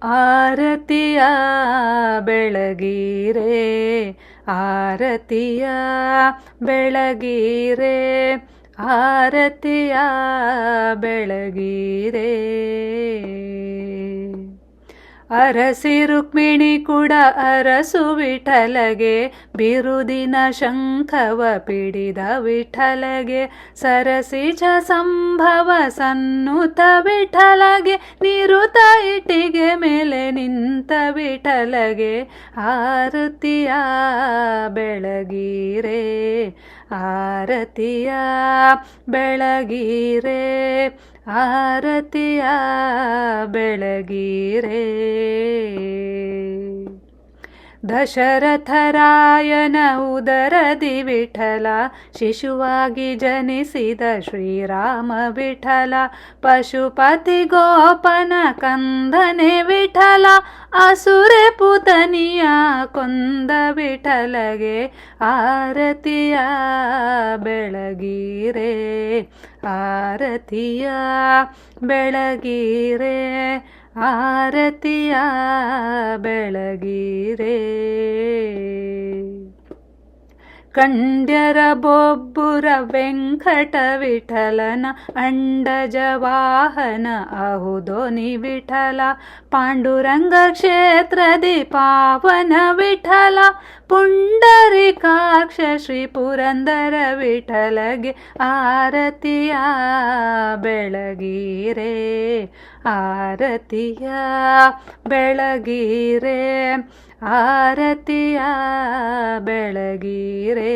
ಆರತಿಯ ಬೆಳಗಿರೆ, ಆರತಿಯ ಬೆಳಗಿರೆ, ಆರತಿಯ ಬೆಳಗಿರೆ. ಅರಸಿ ರುಕ್ಮಿಣಿ ಕೂಡ ಅರಸು ವಿಠಲಗೆ, ಬಿರುದಿನ ಶಂಖವ ಪಿಡಿದ ವಿಠಲಗೆ, ಸರಸಿಜ ಸಂಭವ ಸನ್ನುತ ವಿಠಲಗೆ, ನಿರುತ ಇಟಿಗೆ ಮೇಲೆ ನಿಂತ ವಿಠಲಗೆ. ಆರತಿಯ ಬೆಳಗಿರೆ, ಆರತಿಯ ಬೆಳಗಿರೆ, ಆರತಿಯ ಬೆಳಗಿರೆ. ದಶರಥರಾಯನ ಉದರದಿ ವಿಠಲ, ಶಿಶುವಾಗಿ ಜನಿಸಿದ ಶ್ರೀರಾಮ ವಿಠಲ, ಪಶುಪತಿ ಗೋಪನ ಕಂದನೆ ವಿಠಲ, ಅಸುರೆ ಪುತನಿಯ ಕೊಂದ ವಿಠಲಗೆ. ಆರತಿಯ ಬೆಳಗಿರೆ, ಆರತಿಯ ಬೆಳಗಿರೆ, ಆರತಿಯ ಬೆಳಗಿರೆ. ಕಂಡ್ಯರ ಬೊಬ್ಬುರ ವೆಂಕಟ ವಿಠಲನ, ಅಂಡಜ ವಾಹನ ಅಹುದೋನಿ ವಿಠಲ, ಪಾಂಡುರಂಗ ಕ್ಷೇತ್ರದಿ ಪಾವನ ವಿಠಲ, ಪುಂಡರಿಕಾಕ್ಷ ಶ್ರೀ ಪುರಂದರ ವಿಠಲಗೆ. ಆರತಿಯ ಬೆಳಗಿರೆ, ಆರತಿಯ ಬೆಳಗಿರೆ, ಆರತಿಯ ಬೆಳಗಿರೆ.